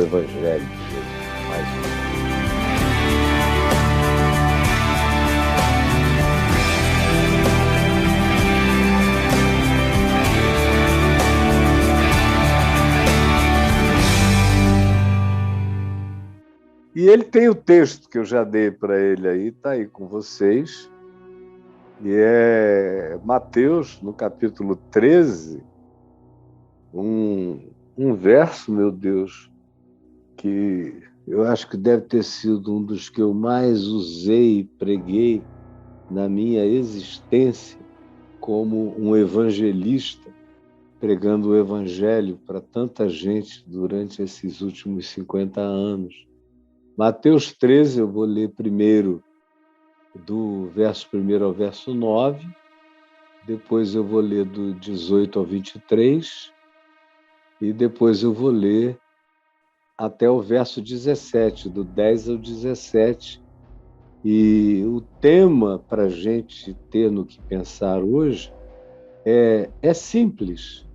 Evangelho de Jesus mais uma vez. E ele tem o texto que eu já dei para ele aí, está aí com vocês, e é Mateus, no capítulo 13, um verso, meu Deus, que eu acho que deve ter sido um dos que eu mais usei e preguei na minha existência como um evangelista, pregando o evangelho para tanta gente durante esses últimos 50 anos. Mateus 13, eu vou ler primeiro do verso 1 ao verso 9, depois eu vou ler do 18 ao 23, e depois eu vou ler até o verso 17, do 10 ao 17. E o tema para a gente ter no que pensar hoje é simples,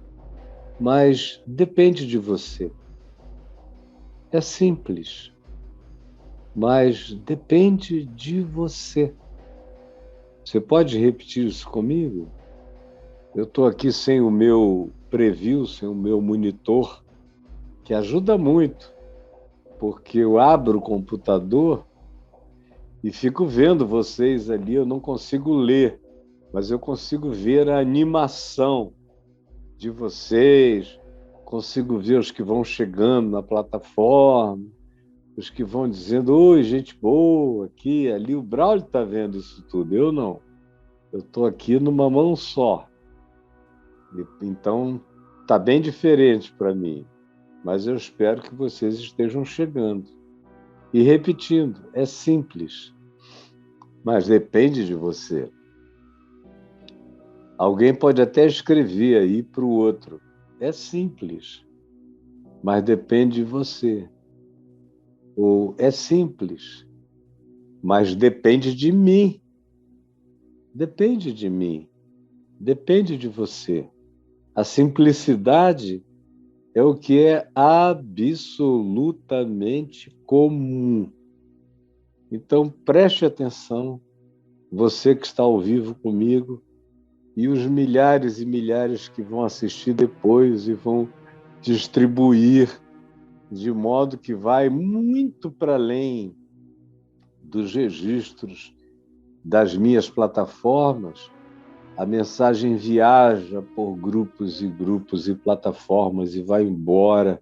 mas depende de você. É simples, mas depende de você. Você pode repetir isso comigo? Eu estou aqui sem o meu preview, sem o meu monitor, que ajuda muito, porque eu abro o computador e fico vendo vocês ali, eu não consigo ler, mas eu consigo ver a animação de vocês, consigo ver os que vão chegando na plataforma, os que vão dizendo, oi, gente boa, aqui, ali. O Braulio está vendo isso tudo, eu não. Eu estou aqui numa mão só. Então, está bem diferente para mim, mas eu espero que vocês estejam chegando. E repetindo, é simples, mas depende de você. Alguém pode até escrever aí para o outro, é simples, mas depende de você. Ou é simples, mas depende de mim. Depende de mim, depende de você. A simplicidade é o que é absolutamente comum. Então, preste atenção, você que está ao vivo comigo e os milhares e milhares que vão assistir depois e vão distribuir de modo que vai muito para além dos registros das minhas plataformas. A mensagem viaja por grupos e grupos e plataformas e vai embora.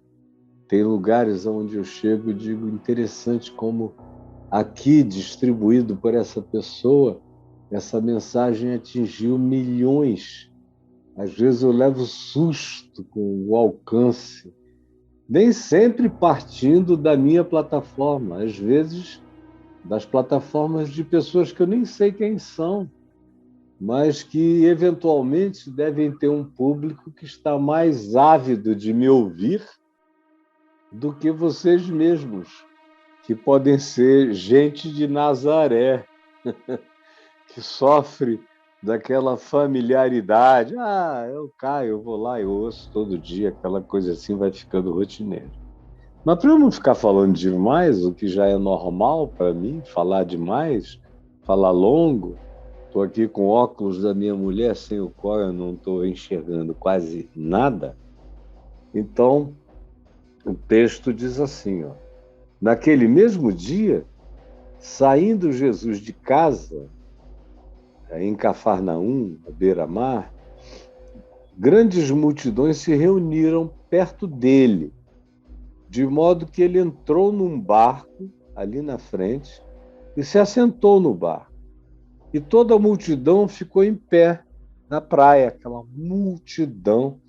Tem lugares onde eu chego e digo, interessante como aqui, distribuído por essa pessoa, essa mensagem atingiu milhões. Às vezes eu levo susto com o alcance, nem sempre partindo da minha plataforma, às vezes das plataformas de pessoas que eu nem sei quem são, mas que eventualmente devem ter um público que está mais ávido de me ouvir do que vocês mesmos, que podem ser gente de Nazaré, que sofre daquela familiaridade. Eu caio, eu vou lá, eu ouço todo dia, aquela coisa assim vai ficando rotineiro. Mas para eu não ficar falando demais, o que já é normal para mim, falar demais, falar longo, estou aqui com óculos da minha mulher, sem o qual eu não estou enxergando quase nada. Então, o texto diz assim, ó, naquele mesmo dia, saindo Jesus de casa, em Cafarnaum, à beira-mar, grandes multidões se reuniram perto dele, de modo que ele entrou num barco ali na frente e se assentou no barco. E toda a multidão ficou em pé na praia, aquela multidão,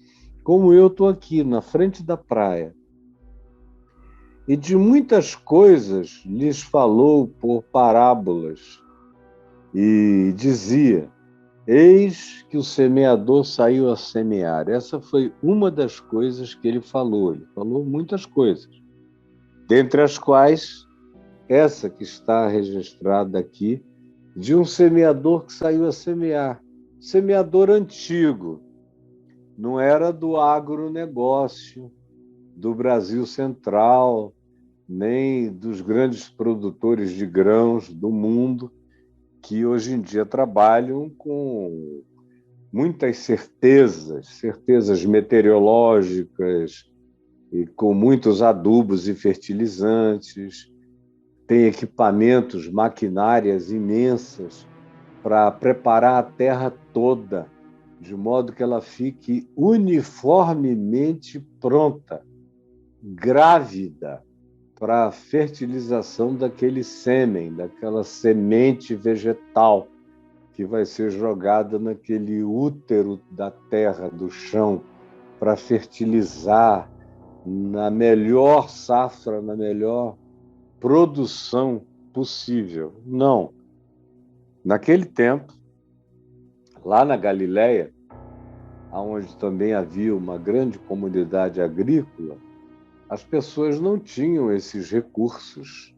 como eu estou aqui na frente da praia. E de muitas coisas lhes falou por parábolas e dizia, eis que o semeador saiu a semear. Essa foi uma das coisas que ele falou. Ele falou muitas coisas, dentre as quais essa que está registrada aqui, de um semeador que saiu a semear. Semeador antigo, não era do agronegócio, do Brasil Central, nem dos grandes produtores de grãos do mundo, que hoje em dia trabalham com muitas certezas meteorológicas e com muitos adubos e fertilizantes, tem equipamentos, maquinárias imensas para preparar a terra toda, de modo que ela fique uniformemente pronta, grávida, para a fertilização daquele sêmen, daquela semente vegetal que vai ser jogada naquele útero da terra, do chão, para fertilizar na melhor safra, na melhor produção possível. Não. Naquele tempo, lá na Galileia, onde também havia uma grande comunidade agrícola, as pessoas não tinham esses recursos,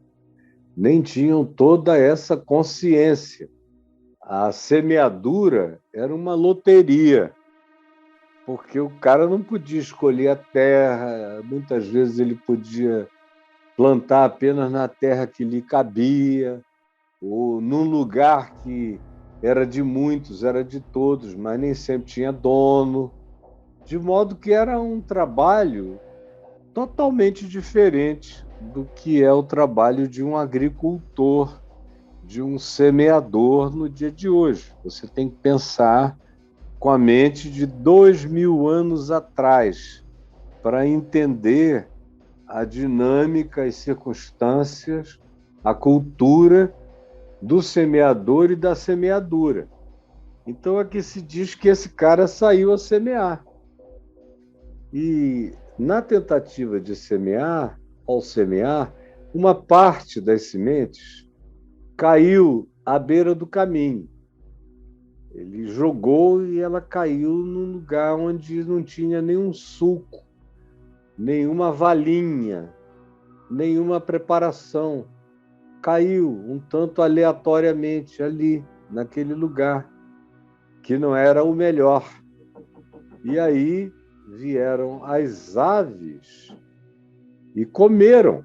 nem tinham toda essa consciência. A semeadura era uma loteria, porque o cara não podia escolher a terra, muitas vezes ele podia plantar apenas na terra que lhe cabia, ou num lugar que era de muitos, era de todos, mas nem sempre tinha dono, de modo que era um trabalho totalmente diferente do que é o trabalho de um agricultor, de um semeador no dia de hoje. Você tem que pensar com a mente de 2000 anos atrás para entender a dinâmica, as circunstâncias, a cultura do semeador e da semeadura. Então aqui se diz que esse cara saiu a semear. E na tentativa de semear, ao semear, uma parte das sementes caiu à beira do caminho. Ele jogou e ela caiu num lugar onde não tinha nenhum sulco, nenhuma valinha, nenhuma preparação. Caiu um tanto aleatoriamente ali, naquele lugar, que não era o melhor. E aí vieram as aves e comeram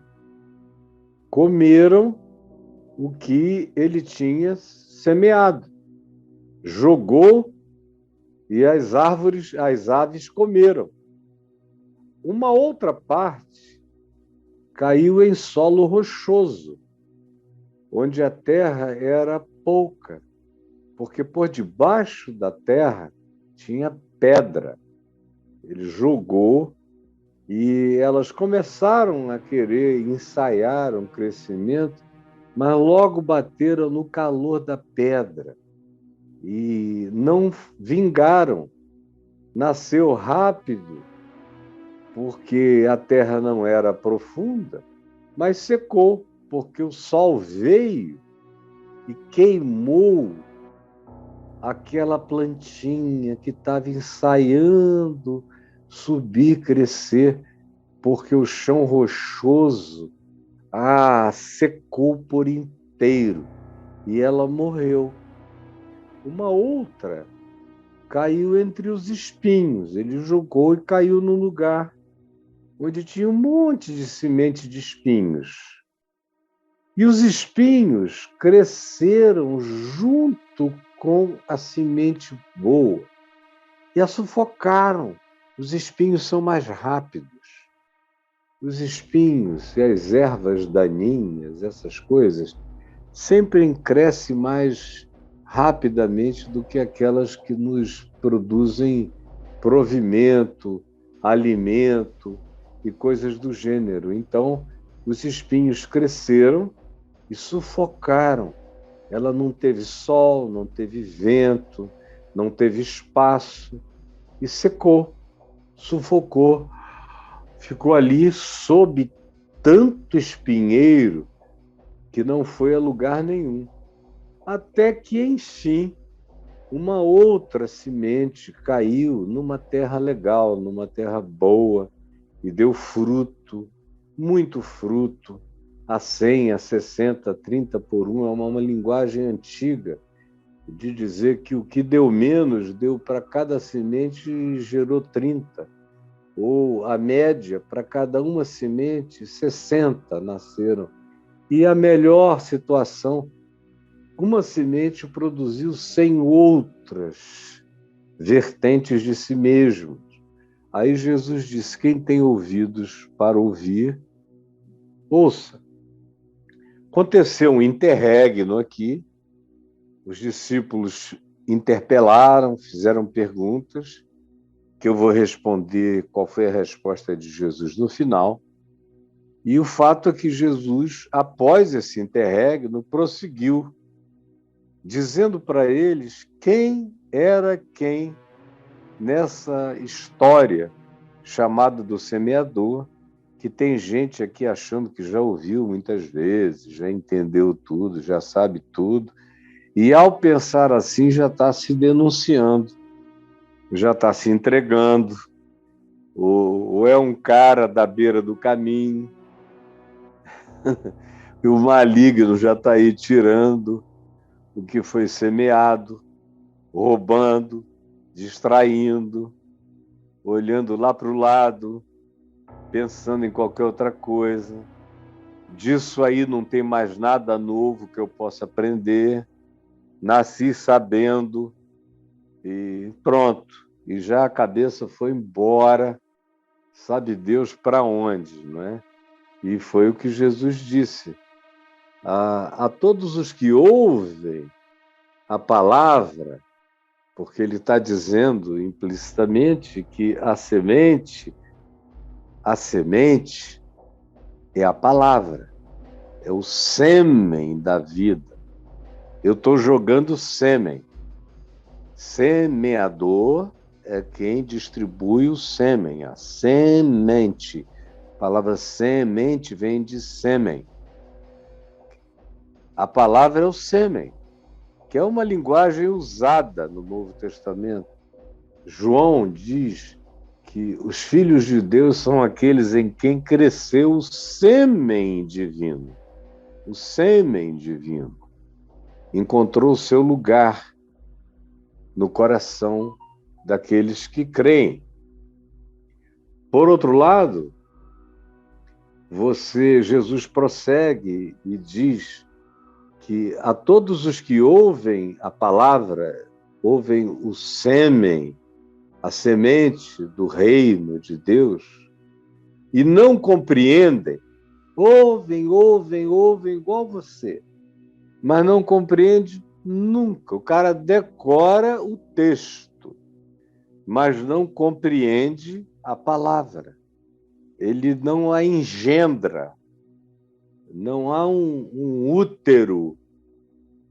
o que ele tinha semeado. Jogou e as aves comeram. Uma outra parte caiu em solo rochoso, onde a terra era pouca, porque por debaixo da terra tinha pedra. Ele jogou e elas começaram a querer ensaiar um crescimento, mas logo bateram no calor da pedra e não vingaram. Nasceu rápido, porque a terra não era profunda, mas secou, porque o sol veio e queimou aquela plantinha que estava ensaiando subir, crescer, porque o chão rochoso secou por inteiro e ela morreu. Uma outra caiu entre os espinhos. Ele jogou e caiu num lugar onde tinha um monte de semente de espinhos. E os espinhos cresceram junto com a semente boa e a sufocaram. Os espinhos são mais rápidos. Os espinhos e as ervas daninhas, essas coisas, sempre crescem mais rapidamente do que aquelas que nos produzem provimento, alimento e coisas do gênero. Então, os espinhos cresceram e sufocaram. Ela não teve sol, não teve vento, não teve espaço e secou, sufocou. Ficou ali sob tanto espinheiro que não foi a lugar nenhum. Até que, enfim, uma outra semente caiu numa terra legal, numa terra boa, e deu fruto, muito fruto, a 100, a 60, a 30 por 1. É uma linguagem antiga de dizer que o que deu menos deu para cada semente e gerou 30. ou a média, para cada uma semente, 60 nasceram. E a melhor situação, uma semente produziu 100 outras vertentes de si mesmo. Aí Jesus disse: quem tem ouvidos para ouvir, ouça. Aconteceu um interregno aqui, os discípulos interpelaram, fizeram perguntas, que eu vou responder qual foi a resposta de Jesus no final. E o fato é que Jesus, após esse interregno, prosseguiu, dizendo para eles quem era quem nessa história chamada do semeador, que tem gente aqui achando que já ouviu muitas vezes, já entendeu tudo, já sabe tudo, e ao pensar assim já está se denunciando, já está se entregando, ou é um cara da beira do caminho, e o maligno já está aí tirando o que foi semeado, roubando, distraindo, olhando lá para o lado, pensando em qualquer outra coisa. Disso aí não tem mais nada novo que eu possa aprender. Nasci sabendo e pronto. E já a cabeça foi embora, sabe Deus para onde, não é? E foi o que Jesus disse. A todos os que ouvem a palavra, porque ele está dizendo implicitamente que a semente é a palavra, é o sêmen da vida. Eu estou jogando sêmen. Semeador é quem distribui o sêmen, a semente. A palavra semente vem de sêmen. A palavra é o sêmen, que é uma linguagem usada no Novo Testamento. João diz que os filhos de Deus são aqueles em quem cresceu o sêmen divino. O sêmen divino encontrou o seu lugar no coração daqueles que creem. Por outro lado, Jesus prossegue e diz que a todos os que ouvem a palavra, ouvem o sêmen, a semente do reino de Deus, e não compreendem, ouvem igual você, mas não compreende nunca. O cara decora o texto, mas não compreende a palavra. Ele não a engendra. Não há um útero,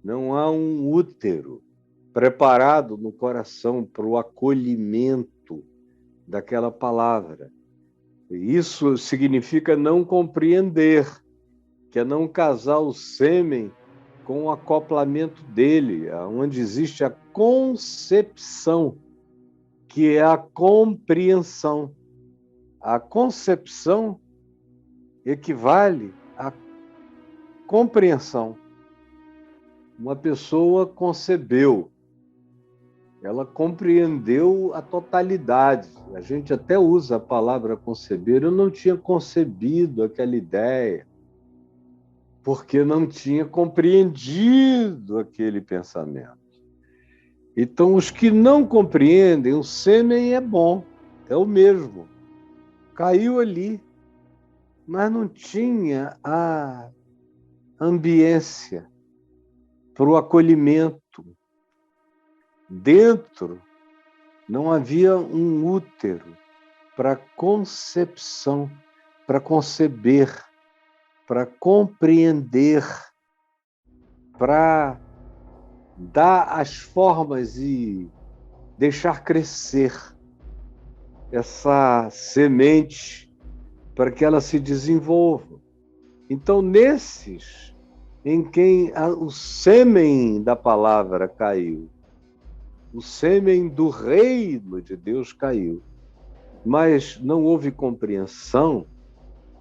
não há um útero preparado no coração para o acolhimento daquela palavra. Isso significa não compreender, que é não casar o sêmen com o acoplamento dele, onde existe a concepção, que é a compreensão. A concepção equivale à compreensão. Uma pessoa concebeu, ela compreendeu a totalidade. A gente até usa a palavra conceber. Eu não tinha concebido aquela ideia, porque não tinha compreendido aquele pensamento. Então, os que não compreendem, o sêmen é bom, é o mesmo. Caiu ali, mas não tinha a ambiência para o acolhimento. Dentro não havia um útero para concepção, para conceber, para compreender, para dar as formas e deixar crescer essa semente para que ela se desenvolva. Então, nesses em quem o sêmen da palavra caiu, o sêmen do reino de Deus caiu, mas não houve compreensão,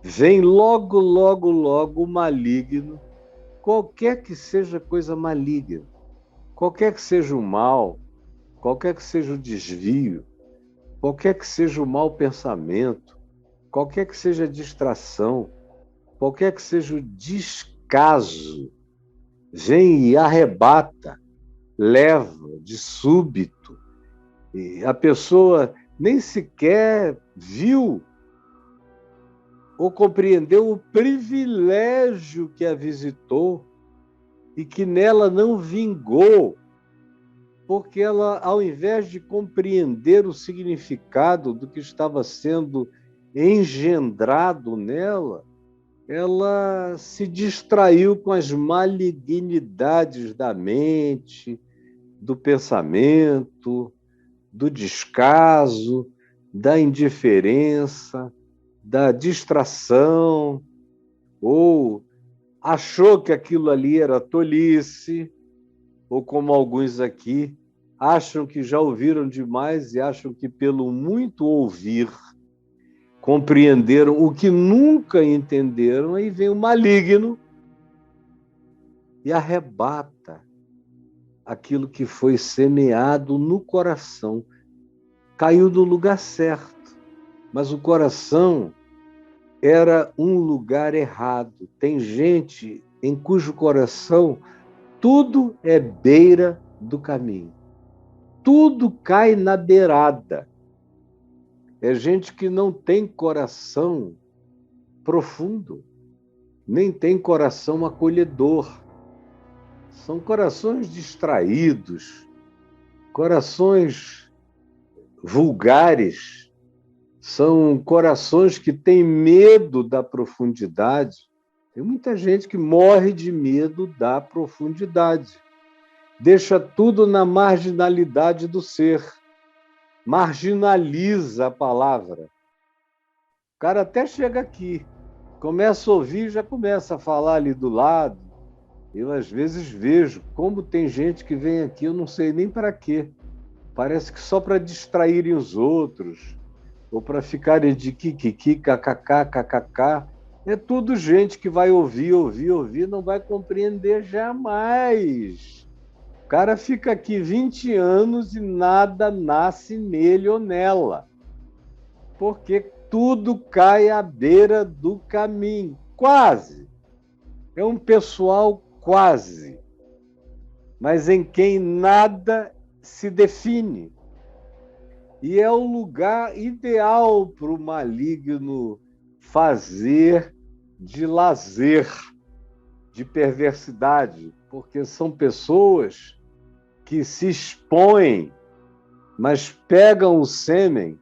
vem logo o maligno, qualquer que seja coisa maligna, qualquer que seja o mal, qualquer que seja o desvio, qualquer que seja o mau pensamento, qualquer que seja a distração, qualquer que seja o descaso, vem e arrebata, leva de súbito. E a pessoa nem sequer viu ou compreendeu o privilégio que a visitou e que nela não vingou, porque ela, ao invés de compreender o significado do que estava sendo engendrado nela, ela se distraiu com as malignidades da mente, do pensamento, do descaso, da indiferença, da distração, ou achou que aquilo ali era tolice, ou como alguns aqui acham que já ouviram demais e acham que pelo muito ouvir compreenderam o que nunca entenderam, aí vem o maligno e arrebata aquilo que foi semeado no coração. Caiu no lugar certo, mas o coração era um lugar errado. Tem gente em cujo coração tudo é beira do caminho. Tudo cai na beirada. É gente que não tem coração profundo, nem tem coração acolhedor. São corações distraídos, corações vulgares, são corações que têm medo da profundidade. Tem muita gente que morre de medo da profundidade. Deixa tudo na marginalidade do ser. Marginaliza a palavra. O cara até chega aqui, começa a ouvir, já começa a falar ali do lado. Eu, às vezes, vejo como tem gente que vem aqui, eu não sei nem para quê. Parece que só para distraírem os outros, ou para ficarem de kikiki, kkk, kkk. É tudo gente que vai ouvir, não vai compreender jamais. O cara fica aqui 20 anos e nada nasce nele ou nela, porque tudo cai à beira do caminho. Quase. É um pessoal quase, mas em quem nada se define. E é o lugar ideal para o maligno fazer de lazer, de perversidade, porque são pessoas que se expõem, mas pegam o sêmen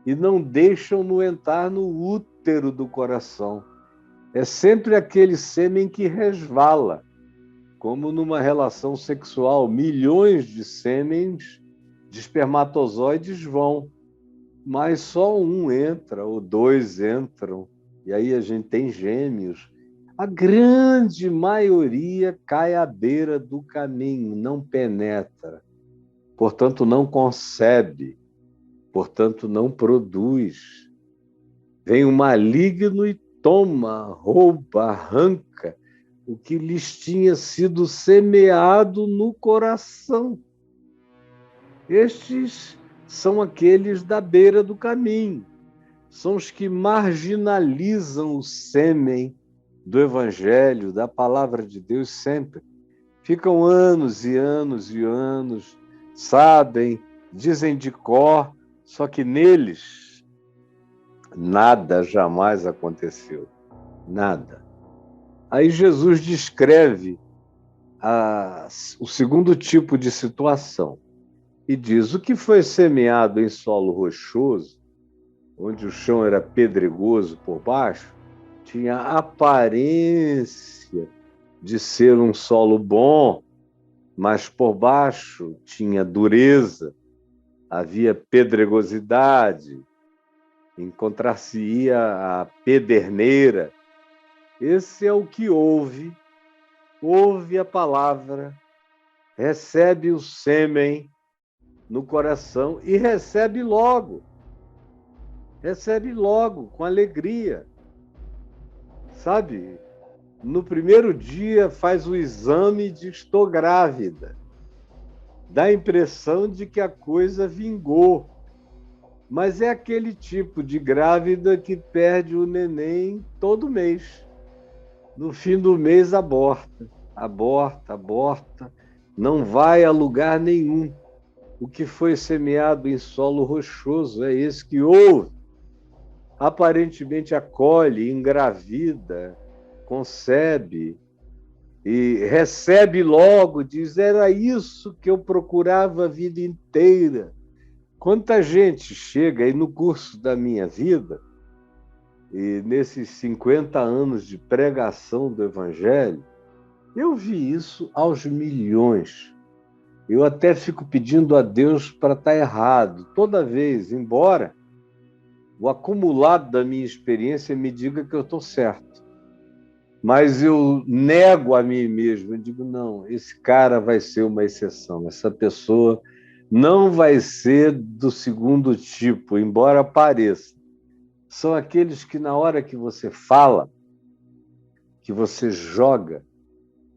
e não deixam-no entrar no útero do coração. É sempre aquele sêmen que resvala, como numa relação sexual, milhões de sêmens de espermatozoides vão, mas só um entra, ou dois entram, e aí a gente tem gêmeos. A grande maioria cai à beira do caminho, não penetra, portanto não concebe, portanto não produz. Vem o maligno e toma, rouba, arranca o que lhes tinha sido semeado no coração. Estes são aqueles da beira do caminho, são os que marginalizam o sêmen do Evangelho, da Palavra de Deus sempre. Ficam anos e anos e anos, sabem, dizem de cor, só que neles nada jamais aconteceu, nada. Aí Jesus descreve o segundo tipo de situação e diz: o que foi semeado em solo rochoso, onde o chão era pedregoso por baixo, tinha aparência de ser um solo bom, mas por baixo tinha dureza, havia pedregosidade, encontrar-se-ia a pederneira. Esse é o que ouve a palavra, recebe o sêmen no coração e recebe logo, com alegria. Sabe, no primeiro dia faz o exame e diz: estou grávida. Dá a impressão de que a coisa vingou. Mas é aquele tipo de grávida que perde o neném todo mês. No fim do mês, aborta. Aborta, aborta. Não vai a lugar nenhum. O que foi semeado em solo rochoso é esse que ouve, aparentemente acolhe, engravida, concebe e recebe logo, diz: era isso que eu procurava a vida inteira. Quanta gente chega aí no curso da minha vida, e nesses 50 anos de pregação do Evangelho, eu vi isso aos milhões. Eu até fico pedindo a Deus para estar errado, toda vez, embora o acumulado da minha experiência me diga que eu estou certo. Mas eu nego a mim mesmo, eu digo, não, esse cara vai ser uma exceção, essa pessoa não vai ser do segundo tipo, embora pareça. São aqueles que na hora que você fala, que você joga,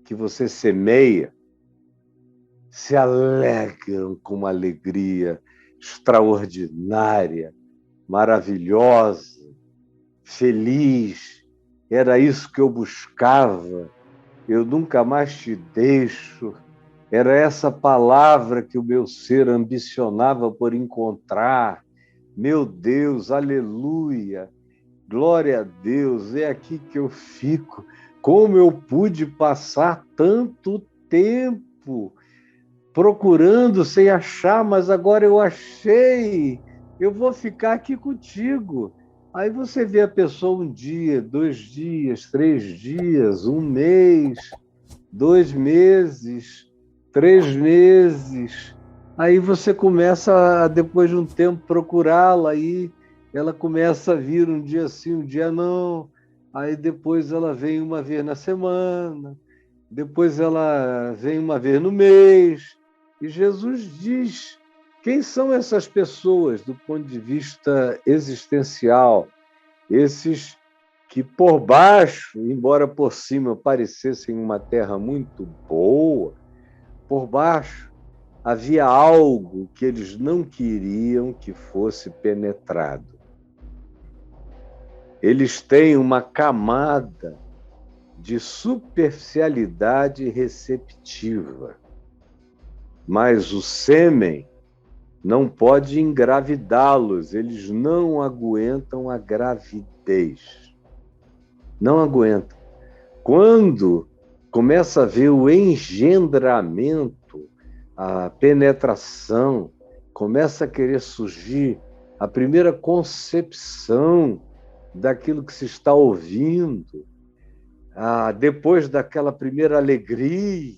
que você semeia, se alegram com uma alegria extraordinária, maravilhosa, feliz. Era isso que eu buscava. Eu nunca mais te deixo. Era essa palavra que o meu ser ambicionava por encontrar. Meu Deus, aleluia, glória a Deus, é aqui que eu fico. Como eu pude passar tanto tempo procurando sem achar, mas agora eu achei. Eu vou ficar aqui contigo. Aí você vê a pessoa um dia, 2 dias, 3 dias, um mês, 2 meses, 3 meses. Aí você começa, depois de um tempo, procurá-la, aí ela começa a vir um dia sim, um dia não. Aí depois ela vem uma vez na semana, depois ela vem uma vez no mês. E Jesus diz: quem são essas pessoas do ponto de vista existencial? Esses que por baixo, embora por cima parecessem uma terra muito boa, por baixo havia algo que eles não queriam que fosse penetrado. Eles têm uma camada de superficialidade receptiva, mas o sêmen não pode engravidá-los, eles não aguentam a gravidez. Não aguentam. Quando começa a ver o engendramento, a penetração, começa a querer surgir a primeira concepção daquilo que se está ouvindo, depois daquela primeira alegria,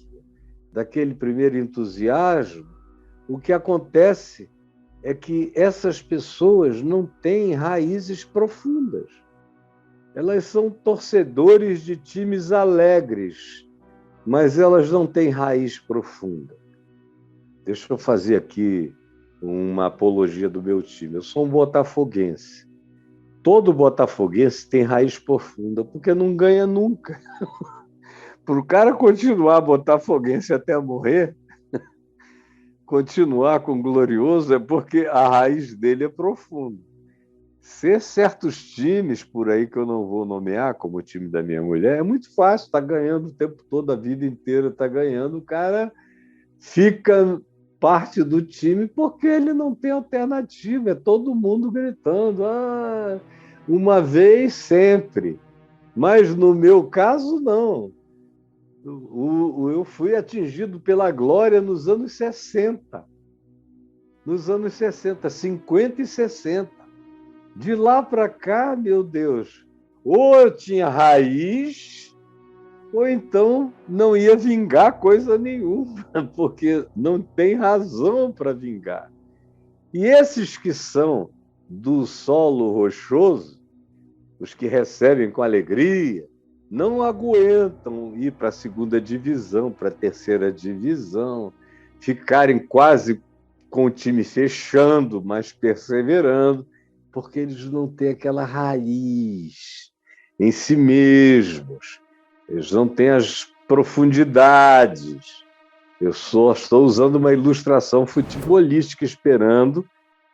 daquele primeiro entusiasmo, o que acontece é que essas pessoas não têm raízes profundas. Elas são torcedores de times alegres, mas elas não têm raiz profunda. Deixa eu fazer aqui uma apologia do meu time. Eu sou um botafoguense. Todo botafoguense tem raiz profunda, porque não ganha nunca. Para o cara continuar botafoguense até morrer, continuar com glorioso, é porque a raiz dele é profunda. Ser certos times por aí que eu não vou nomear, como o time da minha mulher, é muito fácil, está ganhando o tempo todo, a vida inteira está ganhando, o cara fica parte do time porque ele não tem alternativa, é todo mundo gritando, uma vez sempre. Mas no meu caso, não. Eu fui atingido pela glória nos anos 60. Nos anos 60, 50 e 60. De lá para cá, meu Deus, ou eu tinha raiz, ou então não ia vingar coisa nenhuma, porque não tem razão para vingar. E esses que são do solo rochoso, os que recebem com alegria, não aguentam ir para a segunda divisão, para a terceira divisão, ficarem quase com o time fechando, mas perseverando, porque eles não têm aquela raiz em si mesmos, eles não têm as profundidades. Eu só estou usando uma ilustração futebolística, esperando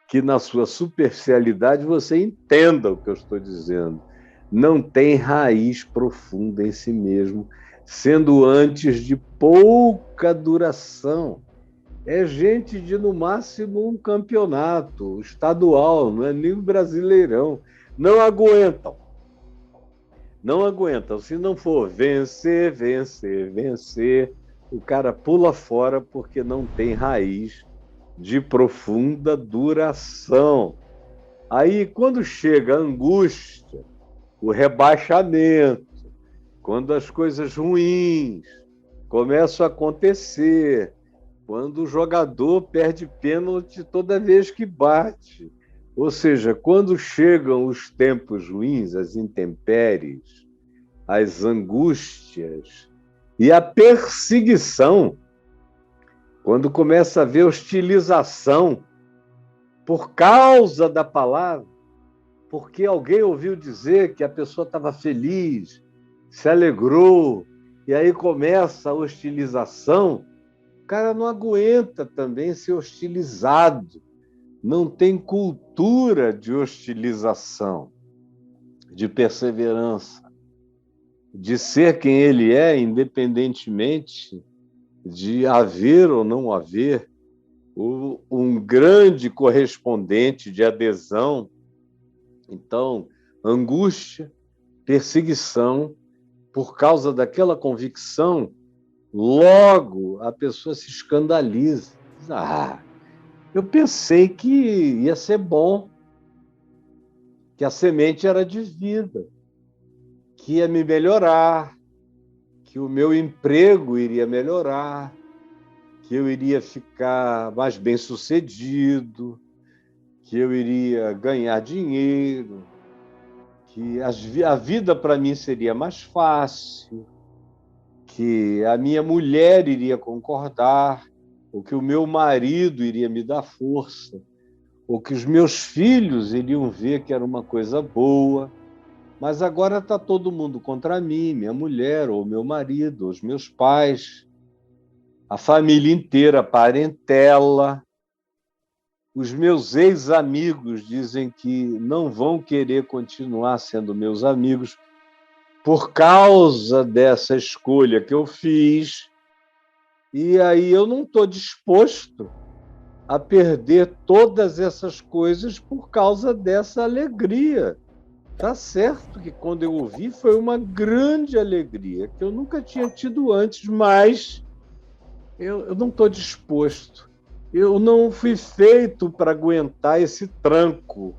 que na sua superficialidade você entenda o que eu estou dizendo. Não tem raiz profunda em si mesmo, sendo antes de pouca duração. É gente de, no máximo, um campeonato estadual, não é nem um brasileirão. Não aguentam. Não aguentam. Se não for vencer, vencer, vencer, o cara pula fora porque não tem raiz de profunda duração. Aí, quando chega a angústia, o rebaixamento, quando as coisas ruins começam a acontecer, quando o jogador perde pênalti toda vez que bate, ou seja, quando chegam os tempos ruins, as intempéries, as angústias e a perseguição, quando começa a haver hostilização por causa da palavra, porque alguém ouviu dizer que a pessoa estava feliz, se alegrou, e aí começa a hostilização, o cara não aguenta também ser hostilizado, não tem cultura de hostilização, de perseverança, de ser quem ele é, independentemente de haver ou não haver um grande correspondente de adesão. Então, angústia, perseguição, por causa daquela convicção, logo a pessoa se escandaliza. Eu pensei que ia ser bom, que a semente era de vida, que ia me melhorar, que o meu emprego iria melhorar, que eu iria ficar mais bem-sucedido, que eu iria ganhar dinheiro, que a vida para mim seria mais fácil, que a minha mulher iria concordar, ou que o meu marido iria me dar força, ou que os meus filhos iriam ver que era uma coisa boa. Mas agora está todo mundo contra mim, minha mulher, ou meu marido, os meus pais, a família inteira, a parentela. Os meus ex-amigos dizem que não vão querer continuar sendo meus amigos por causa dessa escolha que eu fiz. E aí eu não estou disposto a perder todas essas coisas por causa dessa alegria. Tá certo que quando eu ouvi foi uma grande alegria, que eu nunca tinha tido antes, mas eu não estou disposto. Eu não fui feito para aguentar esse tranco,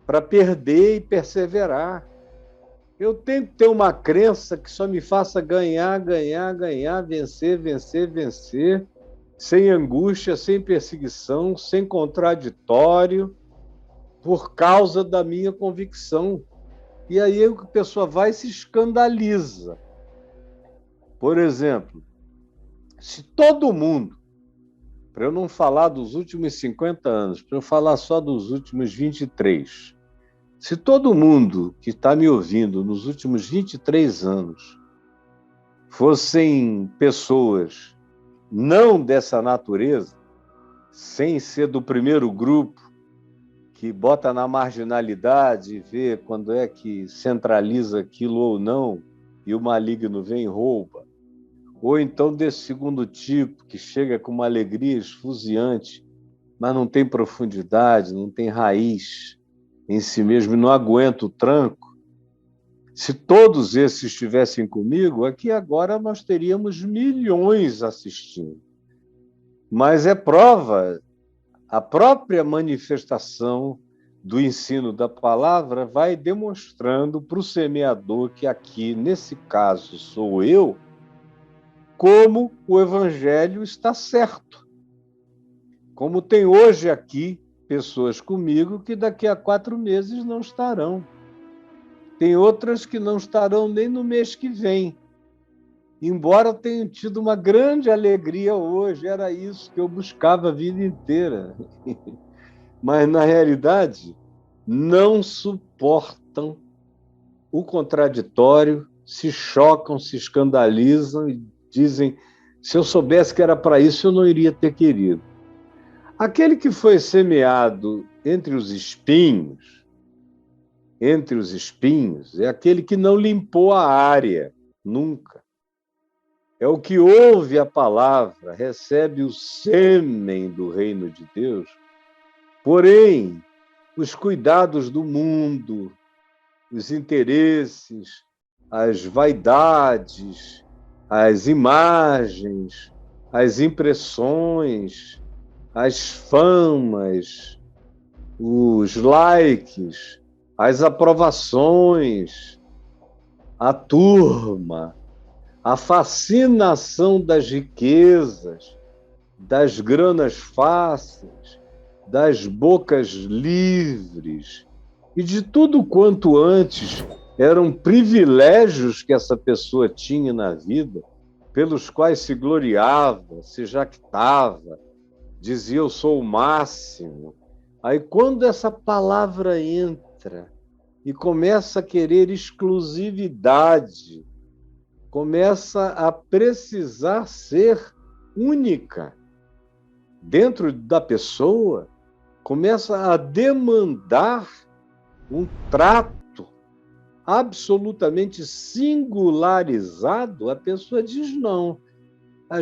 para perder e perseverar. Eu tenho que ter uma crença que só me faça ganhar, ganhar, ganhar, vencer, vencer, vencer, sem angústia, sem perseguição, sem contraditório, por causa da minha convicção. E aí a pessoa vai e se escandaliza. Por exemplo, se todo mundo, para eu não falar dos últimos 50 anos, para eu falar só dos últimos 23, se todo mundo que está me ouvindo nos últimos 23 anos fossem pessoas não dessa natureza, sem ser do primeiro grupo, que bota na marginalidade e vê quando é que centraliza aquilo ou não, e o maligno vem e rouba, ou então desse segundo tipo, que chega com uma alegria esfuziante, mas não tem profundidade, não tem raiz em si mesmo, não aguenta o tranco. Se todos esses estivessem comigo, aqui agora nós teríamos milhões assistindo. Mas é prova, a própria manifestação do ensino da palavra vai demonstrando para o semeador, que aqui, nesse caso, sou eu, como o evangelho está certo. Como tem hoje aqui pessoas comigo que daqui a 4 meses não estarão. Tem outras que não estarão nem no mês que vem. Embora tenham tido uma grande alegria hoje, era isso que eu buscava a vida inteira. Mas, na realidade, não suportam o contraditório, se chocam, se escandalizam e dizem: se eu soubesse que era para isso, eu não iria ter querido. Aquele que foi semeado entre os espinhos, é aquele que não limpou a área, nunca. É o que ouve a palavra, recebe o sêmen do reino de Deus, porém, os cuidados do mundo, os interesses, as vaidades, as imagens, as impressões, as famas, os likes, as aprovações, a turma, a fascinação das riquezas, das granas fáceis, das bocas livres e de tudo quanto antes eram privilégios que essa pessoa tinha na vida, pelos quais se gloriava, se jactava, dizia eu sou o máximo. Aí quando essa palavra entra e começa a querer exclusividade, começa a precisar ser única dentro da pessoa, começa a demandar um trato absolutamente singularizado, a pessoa diz não.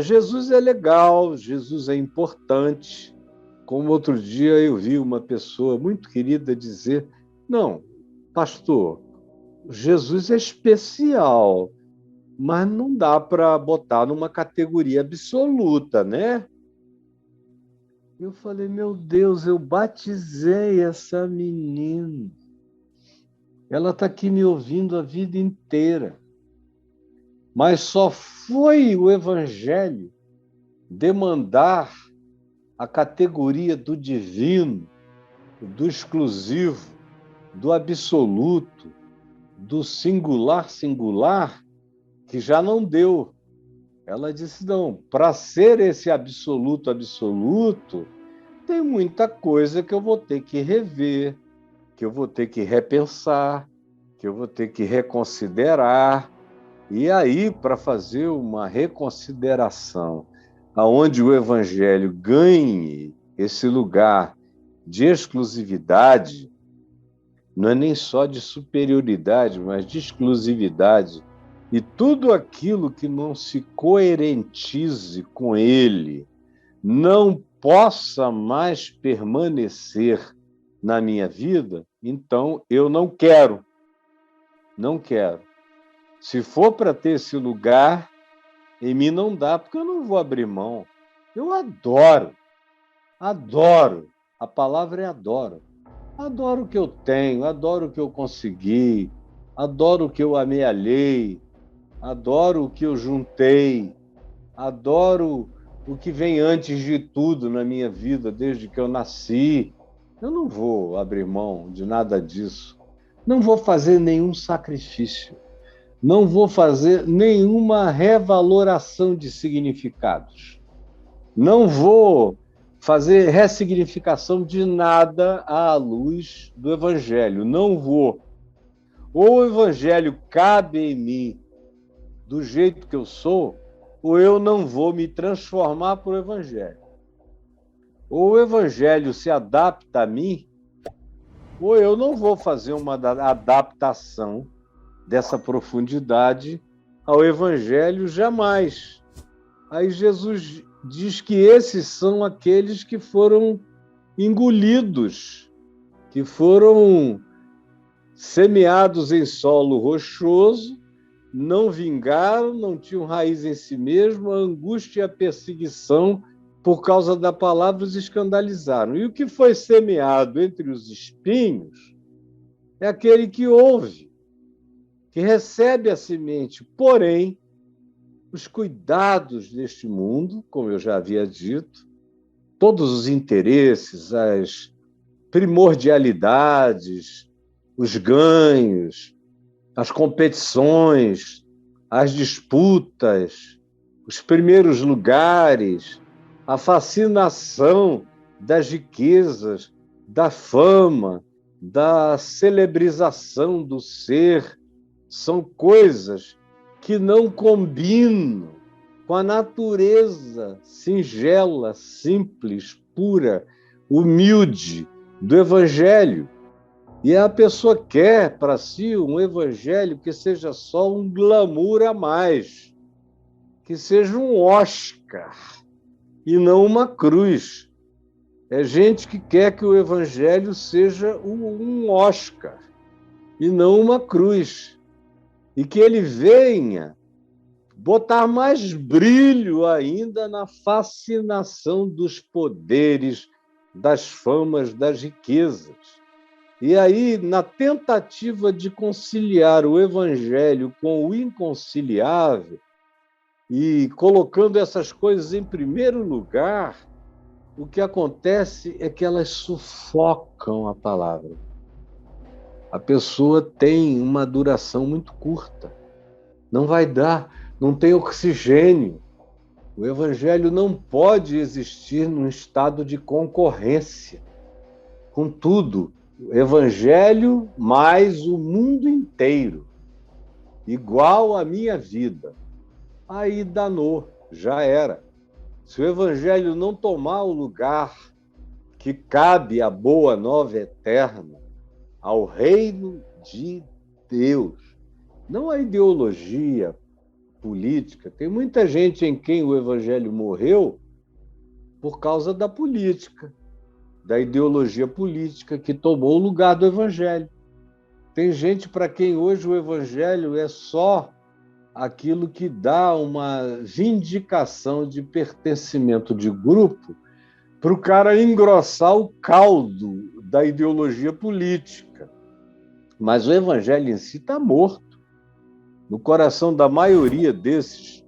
Jesus é legal, Jesus é importante. Como outro dia eu vi uma pessoa muito querida dizer, não, pastor, Jesus é especial, mas não dá para botar numa categoria absoluta, né? Eu falei, meu Deus, eu batizei essa menina. Ela está aqui me ouvindo a vida inteira. Mas só foi o Evangelho demandar a categoria do divino, do exclusivo, do absoluto, do singular, que já não deu. Ela disse, não, para ser esse absoluto, tem muita coisa que eu vou ter que rever, que eu vou ter que repensar, que eu vou ter que reconsiderar. E aí, para fazer uma reconsideração, aonde o Evangelho ganhe esse lugar de exclusividade, não é nem só de superioridade, mas de exclusividade, e tudo aquilo que não se coerentize com ele, não possa mais permanecer na minha vida, então eu não quero. Se for para ter esse lugar, em mim não dá, porque eu não vou abrir mão. Eu adoro. A palavra é adoro. Adoro o que eu tenho, adoro o que eu consegui, adoro o que eu amealhei, adoro o que eu juntei, adoro o que vem antes de tudo na minha vida, desde que eu nasci. Eu não vou abrir mão de nada disso. Não vou fazer nenhum sacrifício. Não vou fazer nenhuma revaloração de significados. Não vou fazer ressignificação de nada à luz do Evangelho. Não vou. Ou o Evangelho cabe em mim do jeito que eu sou, ou eu não vou me transformar para o Evangelho. Ou o Evangelho se adapta a mim, ou eu não vou fazer uma adaptação dessa profundidade ao Evangelho jamais. Aí Jesus diz que esses são aqueles que foram engolidos, que foram semeados em solo rochoso, não vingaram, não tinham raiz em si mesmo, a angústia e a perseguição por causa da palavra os escandalizaram. E o que foi semeado entre os espinhos é aquele que ouve, que recebe a semente, porém, os cuidados deste mundo, como eu já havia dito, todos os interesses, as primordialidades, os ganhos, as competições, as disputas, os primeiros lugares, a fascinação das riquezas, da fama, da celebrização do ser, são coisas que não combinam com a natureza singela, simples, pura, humilde do Evangelho. E a pessoa quer para si um Evangelho que seja só um glamour a mais, que seja um Oscar e não uma cruz. É gente que quer que o Evangelho seja um Oscar e não uma cruz. E que ele venha botar mais brilho ainda na fascinação dos poderes, das famas, das riquezas. E aí, na tentativa de conciliar o Evangelho com o inconciliável, e colocando essas coisas em primeiro lugar, o que acontece é que elas sufocam a palavra. A pessoa tem uma duração muito curta. Não vai dar, não tem oxigênio. O Evangelho não pode existir num estado de concorrência. Contudo, o Evangelho mais o mundo inteiro, igual à minha vida. Aí danou, já era. Se o Evangelho não tomar o lugar que cabe à boa nova eterna, ao reino de Deus, não a ideologia política. Tem muita gente em quem o Evangelho morreu por causa da política, da ideologia política que tomou o lugar do Evangelho. Tem gente para quem hoje o Evangelho é só aquilo que dá uma vindicação de pertencimento de grupo para o cara engrossar o caldo da ideologia política. Mas o Evangelho em si está morto. No coração da maioria desses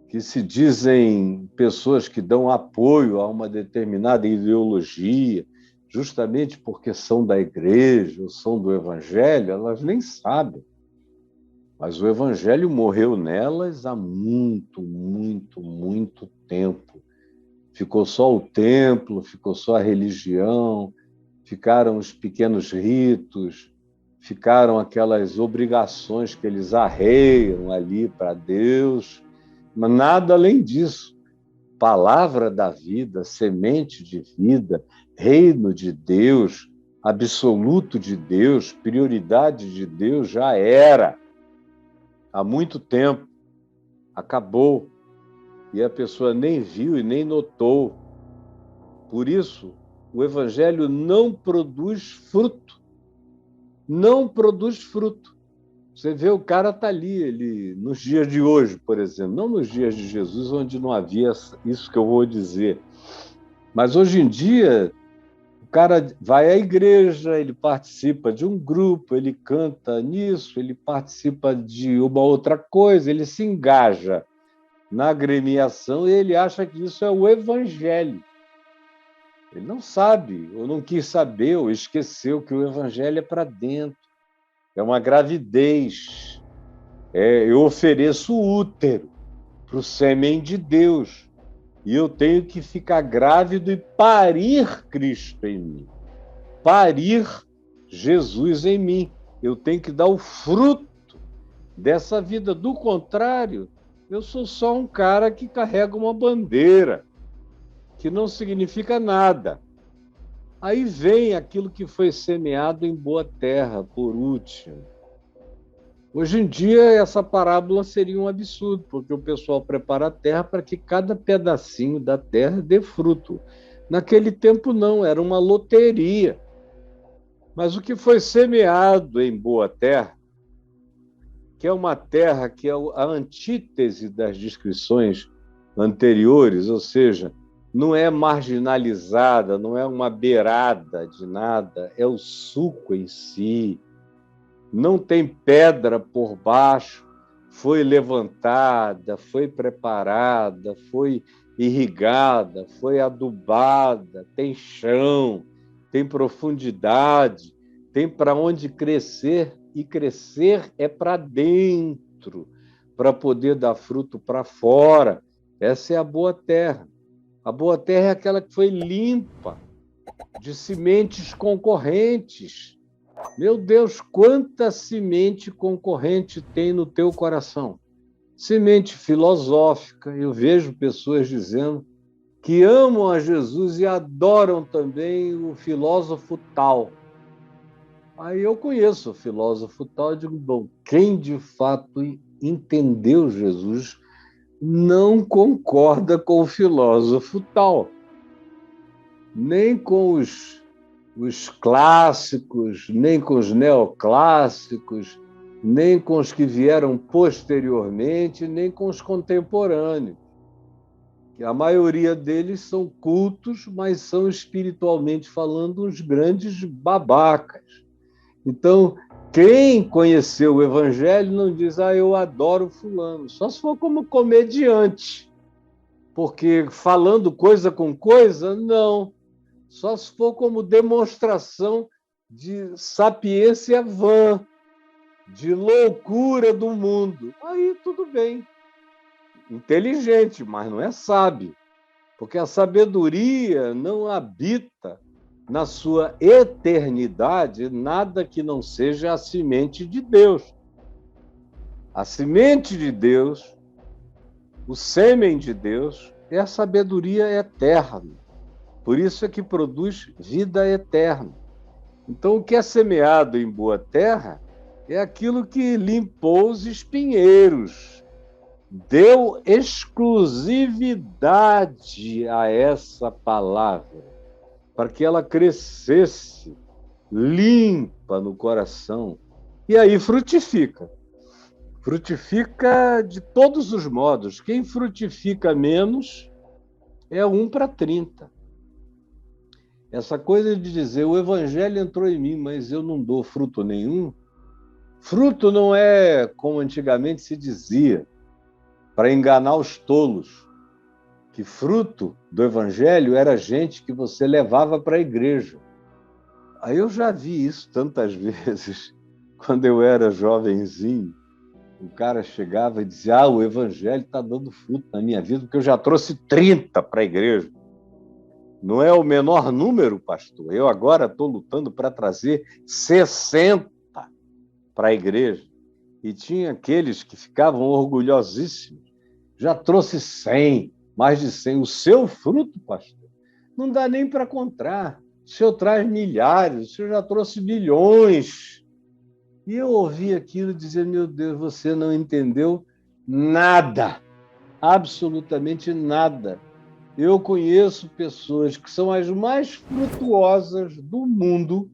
que se dizem pessoas que dão apoio a uma determinada ideologia, justamente porque são da igreja ou são do Evangelho, elas nem sabem. Mas o Evangelho morreu nelas há muito, muito, muito tempo. Ficou só o templo, ficou só a religião, ficaram os pequenos ritos, ficaram aquelas obrigações que eles arreiam ali para Deus, mas nada além disso. Palavra da vida, semente de vida, reino de Deus, absoluto de Deus, prioridade de Deus, já era. Há muito tempo. Acabou. E a pessoa nem viu e nem notou. Por isso, o Evangelho não produz fruto. Não produz fruto. Você vê, o cara está ali, ele, nos dias de hoje, por exemplo, não nos dias de Jesus, onde não havia isso que eu vou dizer. Mas hoje em dia, o cara vai à igreja, ele participa de um grupo, ele canta nisso, ele participa de uma outra coisa, ele se engaja na agremiação e ele acha que isso é o Evangelho. Ele não sabe, ou não quis saber, ou esqueceu que o Evangelho é para dentro. É uma gravidez. Eu ofereço o útero para o sêmen de Deus. E eu tenho que ficar grávido e parir Cristo em mim. Parir Jesus em mim. Eu tenho que dar o fruto dessa vida. Do contrário, eu sou só um cara que carrega uma bandeira, que não significa nada. Aí vem aquilo que foi semeado em boa terra, por último. Hoje em dia, essa parábola seria um absurdo, porque o pessoal prepara a terra para que cada pedacinho da terra dê fruto. Naquele tempo, não, era uma loteria. Mas o que foi semeado em boa terra, que é uma terra que é a antítese das descrições anteriores, ou seja, não é marginalizada, não é uma beirada de nada, é o suco em si. Não tem pedra por baixo, foi levantada, foi preparada, foi irrigada, foi adubada, tem chão, tem profundidade, tem para onde crescer, e crescer é para dentro, para poder dar fruto para fora. Essa é a boa terra. A boa terra é aquela que foi limpa de sementes concorrentes. Meu Deus, quanta semente concorrente tem no teu coração? Semente filosófica. Eu vejo pessoas dizendo que amam a Jesus e adoram também o filósofo tal. Aí eu conheço o filósofo tal e digo, bom, quem de fato entendeu Jesus não concorda com o filósofo tal, nem com os clássicos, nem com os neoclássicos, nem com os que vieram posteriormente, nem com os contemporâneos. Que a maioria deles são cultos, mas são, espiritualmente falando, uns grandes babacas. Então, quem conheceu o Evangelho não diz, eu adoro fulano, só se for como comediante, porque falando coisa com coisa, não. Só se for como demonstração de sapiência vã, de loucura do mundo. Aí tudo bem. Inteligente, mas não é sábio. Porque a sabedoria não habita na sua eternidade nada que não seja a semente de Deus. A semente de Deus, o sêmen de Deus, é a sabedoria eterna. Por isso é que produz vida eterna. Então, o que é semeado em boa terra é aquilo que limpou os espinheiros, deu exclusividade a essa palavra, para que ela crescesse limpa no coração. E aí frutifica. Frutifica de todos os modos. Quem frutifica menos é 1 para 30. Essa coisa de dizer, o evangelho entrou em mim, mas eu não dou fruto nenhum. Fruto não é como antigamente se dizia, para enganar os tolos, que fruto do evangelho era gente que você levava para a igreja. Aí eu já vi isso tantas vezes, quando eu era jovenzinho. O cara chegava e dizia, o evangelho está dando fruto na minha vida, porque eu já trouxe 30 para a igreja. Não é o menor número, pastor. Eu agora estou lutando para trazer 60 para a igreja. E tinha aqueles que ficavam orgulhosíssimos. Já trouxe 100, mais de 100. O seu fruto, pastor, não dá nem para contar. O senhor traz milhares, o senhor já trouxe milhões. E eu ouvi aquilo e dizia, meu Deus, você não entendeu nada, absolutamente nada. Eu conheço pessoas que são as mais frutuosas do mundo,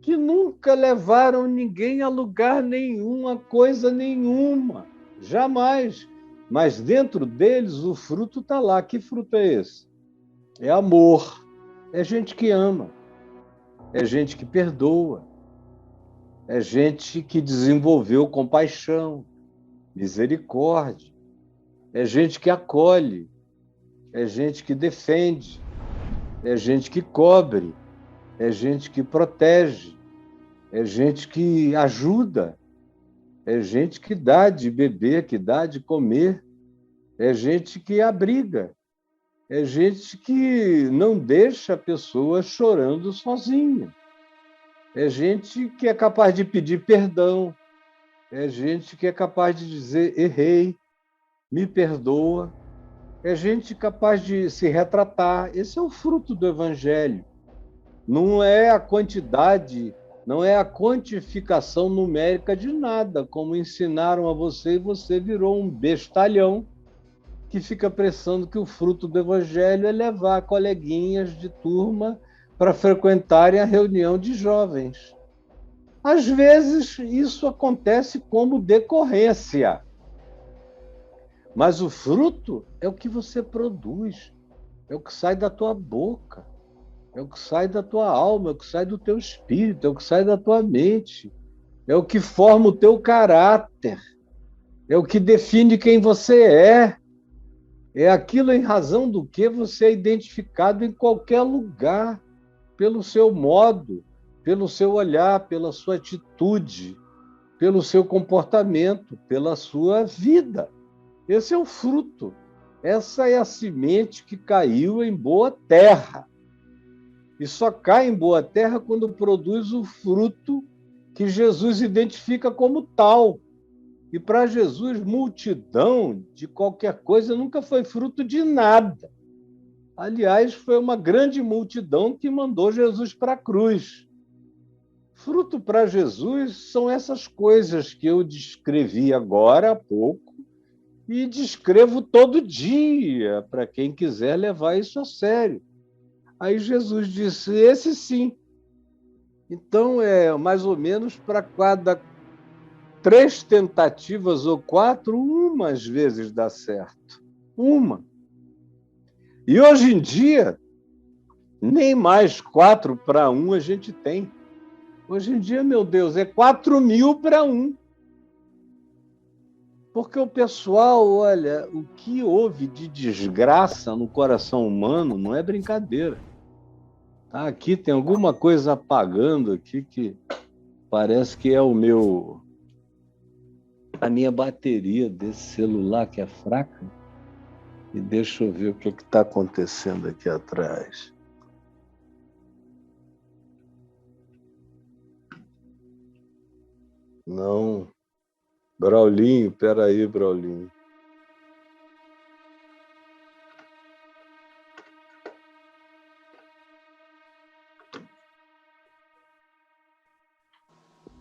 que nunca levaram ninguém a lugar nenhum, a coisa nenhuma, jamais. Mas dentro deles o fruto está lá. Que fruto é esse? É amor, é gente que ama, é gente que perdoa, é gente que desenvolveu compaixão, misericórdia, é gente que acolhe, é gente que defende, é gente que cobre, é gente que protege, é gente que ajuda, é gente que dá de beber, que dá de comer, é gente que abriga, é gente que não deixa a pessoa chorando sozinha, é gente que é capaz de pedir perdão, é gente que é capaz de dizer, errei, me perdoa, é gente capaz de se retratar. Esse é o fruto do evangelho. Não é a quantidade, não é a quantificação numérica de nada, como ensinaram a você, e você virou um bestalhão que fica pensando que o fruto do evangelho é levar coleguinhas de turma para frequentarem a reunião de jovens. Às vezes, isso acontece como decorrência, mas o fruto é o que você produz, é o que sai da tua boca, é o que sai da tua alma, é o que sai do teu espírito, é o que sai da tua mente, é o que forma o teu caráter, é o que define quem você é aquilo em razão do que você é identificado em qualquer lugar, pelo seu modo, pelo seu olhar, pela sua atitude, pelo seu comportamento, pela sua vida. Esse é o fruto. Essa é a semente que caiu em boa terra. E só cai em boa terra quando produz o fruto que Jesus identifica como tal. E para Jesus, multidão de qualquer coisa nunca foi fruto de nada. Aliás, foi uma grande multidão que mandou Jesus para a cruz. Fruto para Jesus são essas coisas que eu descrevi agora há pouco e descrevo todo dia para quem quiser levar isso a sério. Aí Jesus disse: esse sim. Então, é mais ou menos para cada 3 tentativas ou 4, uma às vezes dá certo. Uma. E hoje em dia, nem mais 4 para 1 a gente tem. Hoje em dia, meu Deus, é 4.000 para 1. Porque o pessoal, olha, o que houve de desgraça no coração humano não é brincadeira. Aqui tem alguma coisa apagando aqui que parece que é a minha bateria desse celular que é fraca. E deixa eu ver o que está acontecendo aqui atrás. Não. Braulinho, peraí, Braulinho.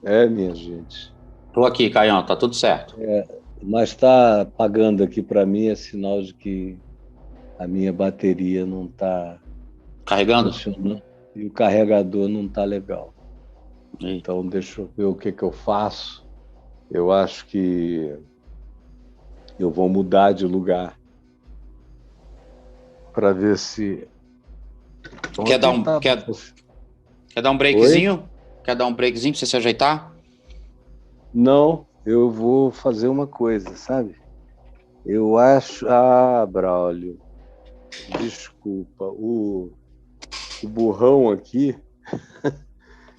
Minha gente. Estou aqui, Caião, tá tudo certo. Mas está apagando aqui para mim, é sinal de que a minha bateria não está Carregando? funcionando e o carregador não está legal. Eita. Então, deixa eu ver o que eu faço. Eu acho que eu vou mudar de lugar para ver se... Quer dar um breakzinho? Oi? Quer dar um breakzinho para você se ajeitar? Não, eu vou fazer uma coisa, sabe? Eu acho... Braulio, desculpa. O burrão aqui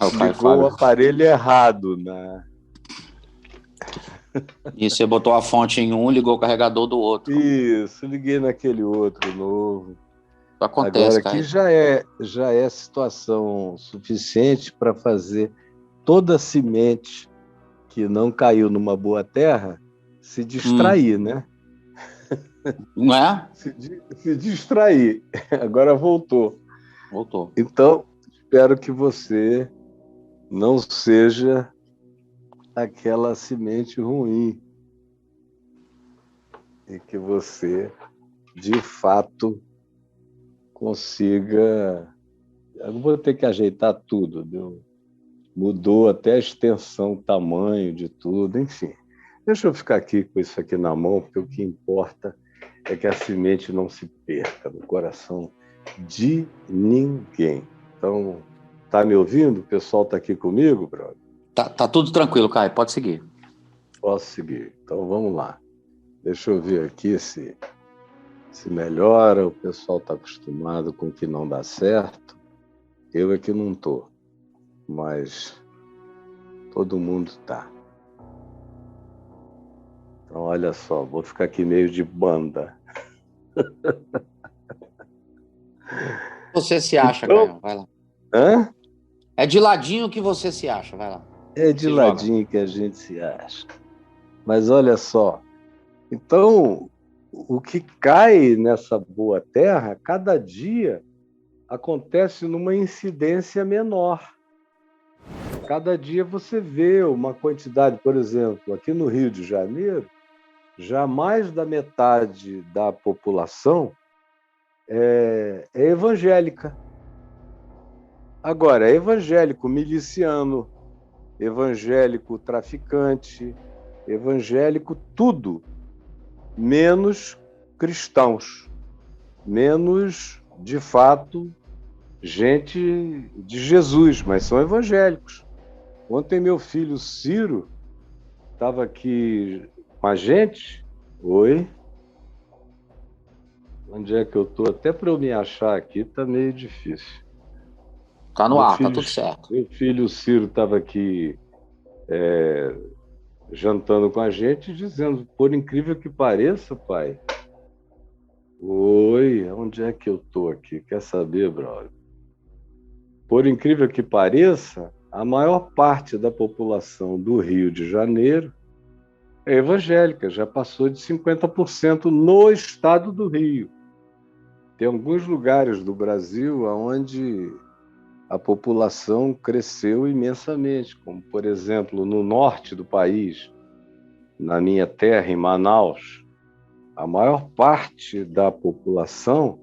ligou o aparelho errado. E você botou a fonte em um, ligou o carregador do outro. Isso, liguei naquele outro novo. Acontece, agora, aqui já é situação suficiente para fazer toda a semente que não caiu numa boa terra se distrair, né? Não é? Se distrair. Agora voltou. Voltou. Então, espero que você não seja aquela semente ruim e que você, de fato, consiga... Eu vou ter que ajeitar tudo, viu? Mudou até a extensão, o tamanho de tudo, enfim. Deixa eu ficar aqui com isso aqui na mão, porque o que importa é que a semente não se perca no coração de ninguém. Então, tá me ouvindo? O pessoal tá aqui comigo, brother? Tá tudo tranquilo, Caio, pode seguir. Posso seguir. Então, vamos lá. Deixa eu ver aqui se melhora. O pessoal está acostumado com o que não dá certo. Eu é que não estou, mas todo mundo está. Então, olha só, vou ficar aqui meio de banda. Você se acha, então, Caio, vai lá. Hã? É de ladinho que você se acha, vai lá. É de ladinho que a gente se acha. Mas olha só, então, o que cai nessa boa terra, cada dia acontece numa incidência menor. Cada dia você vê uma quantidade, por exemplo, aqui no Rio de Janeiro, já mais da metade da população é evangélica. Agora, é evangélico miliciano, evangélico traficante, evangélico tudo, menos cristãos, menos, de fato, gente de Jesus, mas são evangélicos. Ontem meu filho Ciro estava aqui com a gente. Oi? Onde é que eu estou? Até para eu me achar aqui está meio difícil. Tá no ar, tá tudo certo. Meu filho Ciro estava aqui jantando com a gente, dizendo, por incrível que pareça, pai. Oi, onde é que eu estou aqui? Quer saber, brother? Por incrível que pareça, a maior parte da população do Rio de Janeiro é evangélica, já passou de 50% no estado do Rio. Tem alguns lugares do Brasil onde a população cresceu imensamente, como, por exemplo, no norte do país, na minha terra, em Manaus, a maior parte da população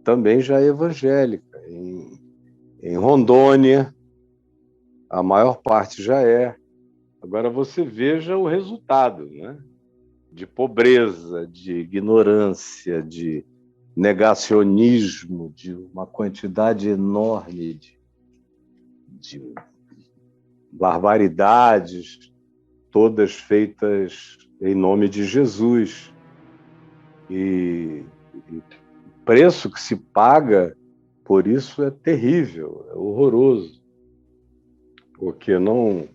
também já é evangélica. Em Rondônia, a maior parte já é. Agora você veja o resultado, né? De pobreza, de ignorância, de negacionismo, de uma quantidade enorme de barbaridades, todas feitas em nome de Jesus. E o preço que se paga por isso é terrível, é horroroso, porque não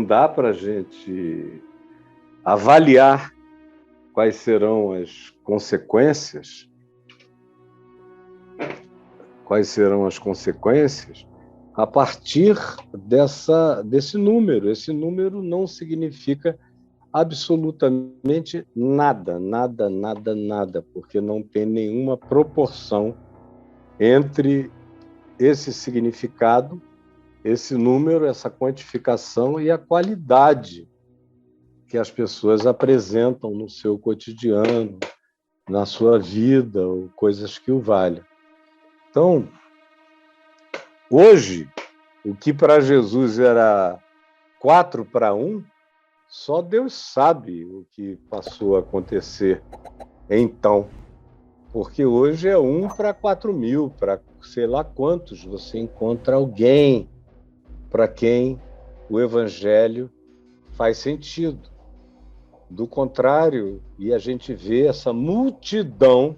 dá para a gente avaliar quais serão as consequências, a partir desse número. Esse número não significa absolutamente nada, nada, nada, nada, porque não tem nenhuma proporção entre esse significado, esse número, essa quantificação e a qualidade que as pessoas apresentam no seu cotidiano, na sua vida, ou coisas que o valham. Então, hoje, o que para Jesus era 4-1, só Deus sabe o que passou a acontecer então, porque hoje é 1-4.000, para sei lá quantos você encontra alguém para quem o evangelho faz sentido. Do contrário, e a gente vê essa multidão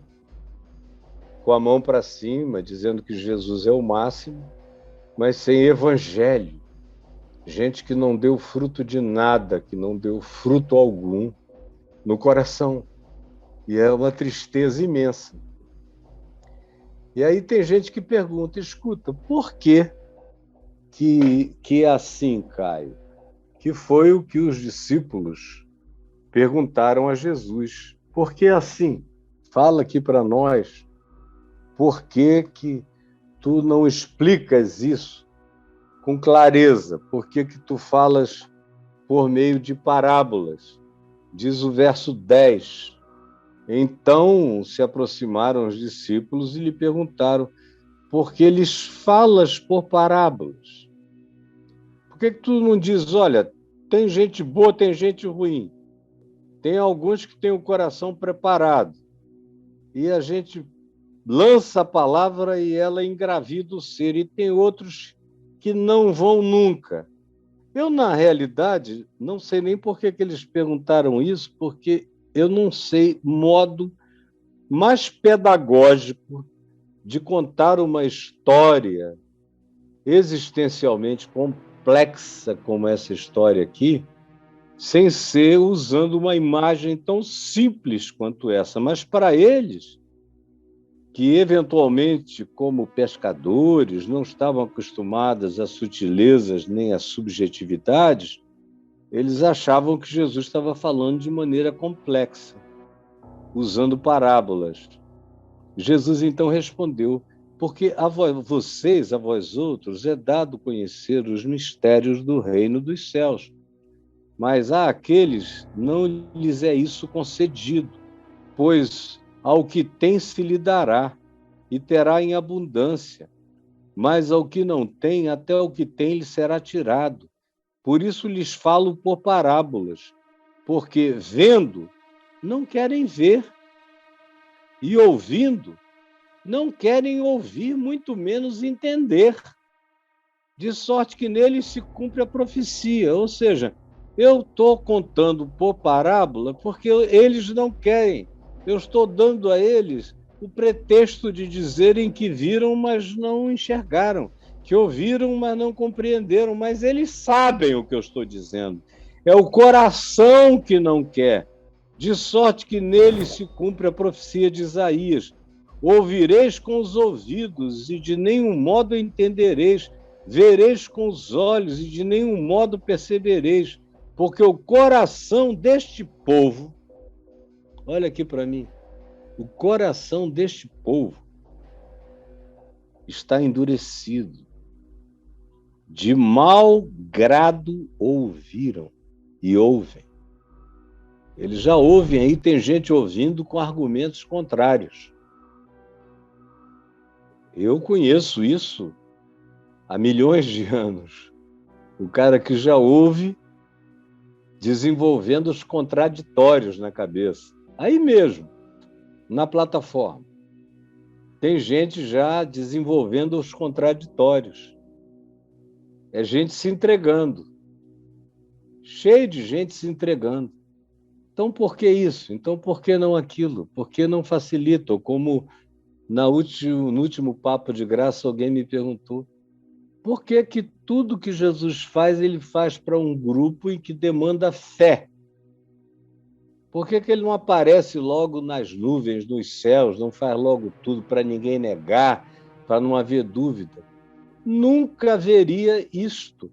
com a mão para cima, dizendo que Jesus é o máximo, mas sem evangelho. Gente que não deu fruto de nada, que não deu fruto algum no coração. E é uma tristeza imensa. E aí tem gente que pergunta, escuta, por que é assim, Caio? Que foi o que os discípulos perguntaram a Jesus. Por que assim? Fala aqui para nós. Por que tu não explicas isso com clareza? Por que tu falas por meio de parábolas? Diz o verso 10. Então se aproximaram os discípulos e lhe perguntaram: por que lhes falas por parábolas? Por que tu não diz, olha, tem gente boa, tem gente ruim. Tem alguns que têm o coração preparado. E a gente lança a palavra e ela engravida o ser. E tem outros que não vão nunca. Eu, na realidade, não sei nem por que eles perguntaram isso, porque eu não sei modo mais pedagógico de contar uma história existencialmente complexa como essa história aqui, sem ser usando uma imagem tão simples quanto essa. Mas para eles, que eventualmente, como pescadores, não estavam acostumados a sutilezas nem a subjetividades, eles achavam que Jesus estava falando de maneira complexa, usando parábolas. Jesus então respondeu: porque a vós outros, é dado conhecer os mistérios do reino dos céus, mas a aqueles não lhes é isso concedido, pois ao que tem se lhe dará, e terá em abundância, mas ao que não tem, até o que tem lhe será tirado. Por isso lhes falo por parábolas, porque vendo, não querem ver, e ouvindo, não querem ouvir, muito menos entender, de sorte que neles se cumpre a profecia. Ou seja, eu estou contando por parábola porque eles não querem. Eu estou dando a eles o pretexto de dizerem que viram, mas não enxergaram, que ouviram, mas não compreenderam, mas eles sabem o que eu estou dizendo. É o coração que não quer, de sorte que neles se cumpre a profecia de Isaías. Ouvireis com os ouvidos e de nenhum modo entendereis, vereis com os olhos e de nenhum modo percebereis, porque o coração deste povo, olha aqui para mim, O coração deste povo está endurecido. De mau grado ouviram e ouvem. Eles já ouvem aí, tem gente ouvindo com argumentos contrários. Eu conheço isso há milhões de anos. O cara que já ouve desenvolvendo os contraditórios na cabeça. Aí mesmo, na plataforma. Tem gente já desenvolvendo os contraditórios. É gente se entregando. Cheio de gente se entregando. Então, por que isso? Então, por que não aquilo? Por que não facilita? Como no último Papo de Graça, alguém me perguntou, por que que tudo que Jesus faz, ele faz para um grupo em que demanda fé? Por que que ele não aparece logo nas nuvens, nos céus, não faz logo tudo para ninguém negar, para não haver dúvida? Nunca haveria isto.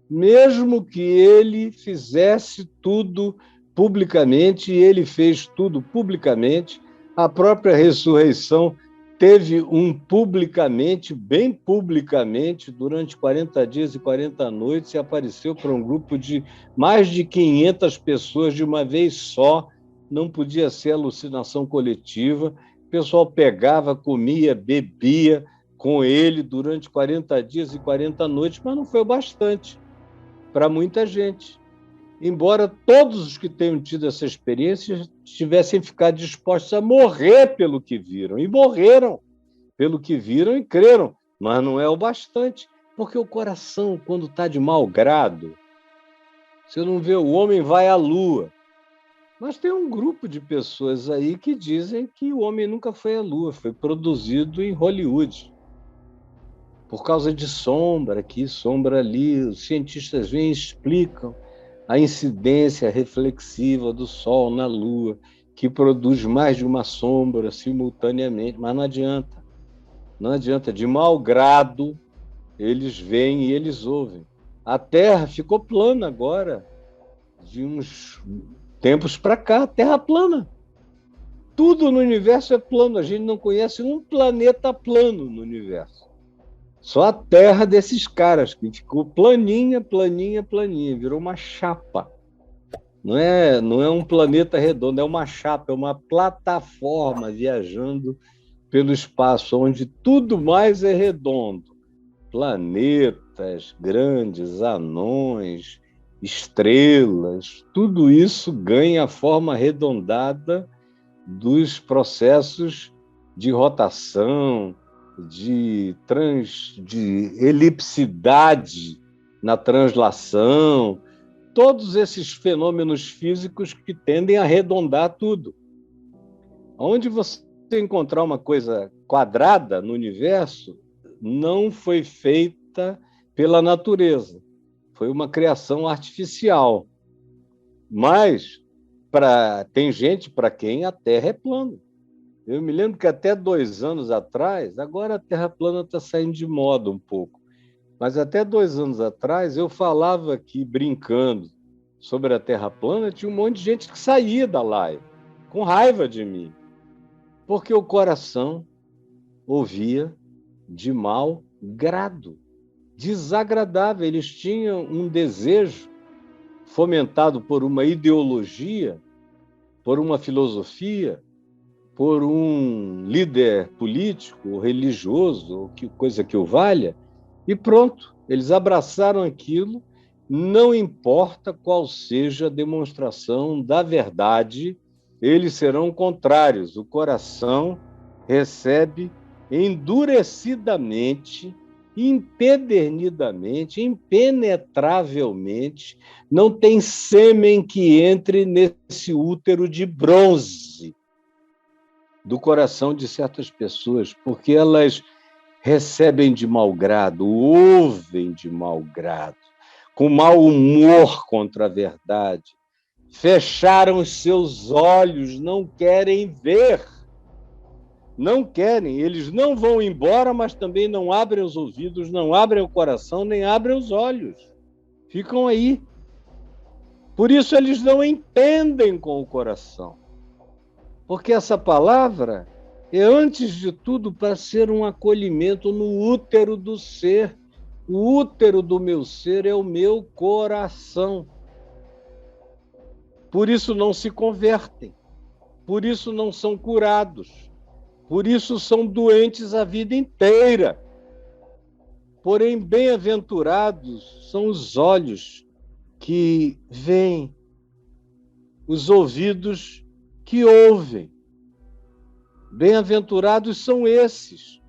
Mesmo que ele fizesse tudo publicamente, e ele fez tudo publicamente, a própria ressurreição teve um publicamente, bem publicamente, durante 40 dias e 40 noites, e apareceu para um grupo de mais de 500 pessoas de uma vez só, não podia ser alucinação coletiva, o pessoal pegava, comia, bebia com ele durante 40 dias e 40 noites, mas não foi o bastante para muita gente. Embora todos os que tenham tido essa experiência tivessem ficado dispostos a morrer pelo que viram. E morreram pelo que viram e creram. Mas não é o bastante. Porque o coração, quando está de mau grado, você não vê, o homem vai à lua. Mas tem um grupo de pessoas aí que dizem que o homem nunca foi à lua, foi produzido em Hollywood. Por causa de sombra aqui, sombra ali, os cientistas vêm e explicam a incidência reflexiva do Sol na Lua, que produz mais de uma sombra simultaneamente, mas não adianta. Não adianta, de mau grado, eles veem e eles ouvem. A Terra ficou plana agora, de uns tempos para cá, a Terra plana. Tudo no universo é plano, a gente não conhece um planeta plano no universo. Só a Terra desses caras, que ficou planinha, planinha, planinha, virou uma chapa. Não é um planeta redondo, é uma chapa, é uma plataforma viajando pelo espaço, onde tudo mais é redondo. Planetas, grandes anões, estrelas, tudo isso ganha a forma arredondada dos processos de rotação, de elipsidade na translação, todos esses fenômenos físicos que tendem a arredondar tudo. Onde você encontrar uma coisa quadrada no universo, não foi feita pela natureza, foi uma criação artificial. Mas tem gente para quem a Terra é plana. Eu me lembro que até 2 anos atrás, agora a Terra plana está saindo de moda um pouco, mas até 2 anos atrás eu falava aqui, brincando, sobre a Terra plana, tinha um monte de gente que saía da live, com raiva de mim, porque o coração ouvia de mau grado, desagradável. Eles tinham um desejo fomentado por uma ideologia, por uma filosofia, por um líder político ou religioso, ou coisa que o valha, e pronto, eles abraçaram aquilo, não importa qual seja a demonstração da verdade, eles serão contrários. O coração recebe endurecidamente, empedernidamente, impenetravelmente, não tem sêmen que entre nesse útero de bronze do coração de certas pessoas, porque elas recebem de mau grado, ouvem de mau grado, com mau humor contra a verdade, fecharam os seus olhos, não querem ver, não querem, eles não vão embora, mas também não abrem os ouvidos, não abrem o coração, nem abrem os olhos, ficam aí. Por isso eles não entendem com o coração. Porque essa palavra é, antes de tudo, para ser um acolhimento no útero do ser. O útero do meu ser é o meu coração. Por isso não se convertem, por isso não são curados, por isso são doentes a vida inteira. Porém, bem-aventurados são os olhos que veem, os ouvidos que ouvem. Bem-aventurados são esses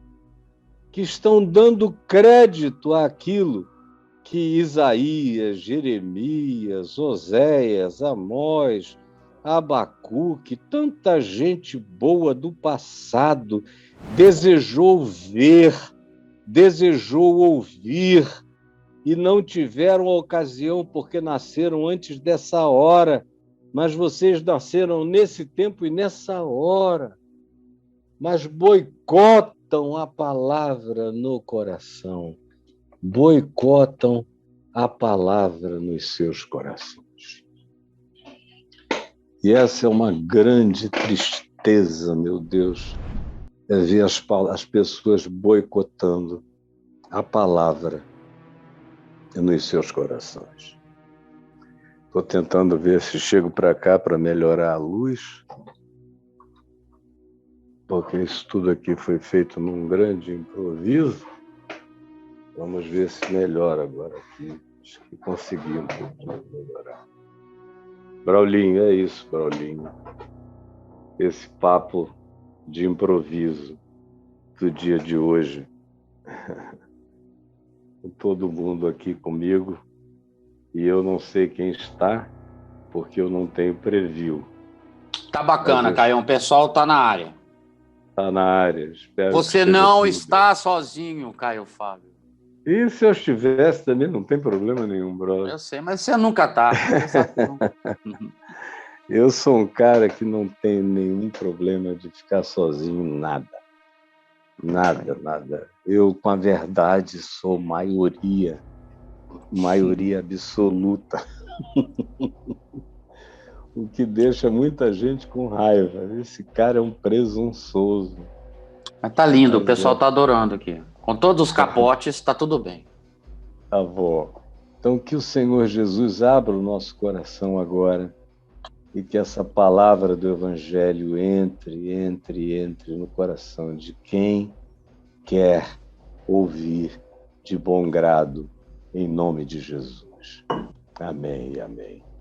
que estão dando crédito àquilo que Isaías, Jeremias, Oséias, Amós, Abacuque, tanta gente boa do passado desejou ver, desejou ouvir e não tiveram ocasião porque nasceram antes dessa hora, mas vocês nasceram nesse tempo e nessa hora, mas boicotam a palavra no coração, boicotam a palavra nos seus corações. E essa é uma grande tristeza, meu Deus, é ver as pessoas boicotando a palavra nos seus corações. Estou tentando ver se chego para cá para melhorar a luz, porque isso tudo aqui foi feito num grande improviso. Vamos ver se melhora agora aqui. Acho que consegui um pouquinho melhorar. Braulinho, é isso, Braulinho. Esse papo de improviso do dia de hoje. Todo mundo aqui comigo e eu não sei quem está, porque eu não tenho preview. Tá bacana, Caio. O pessoal tá na área. Tá na área. Espero Você não está sozinho, Caio Fábio. E se eu estivesse também, não tem problema nenhum, brother. Eu sei, mas você nunca tá. Eu sou um cara que não tem nenhum problema de ficar sozinho, nada. Nada, nada. Eu, com a verdade, sou maioria absoluta. O que deixa muita gente com raiva. Esse cara é um presunçoso. Mas tá lindo, o pessoal tá adorando aqui. Com todos os capotes, tá tudo bem. Tá bom. Então, que o Senhor Jesus abra o nosso coração agora e que essa palavra do Evangelho entre no coração de quem quer ouvir de bom grado, em nome de Jesus. Amém e amém.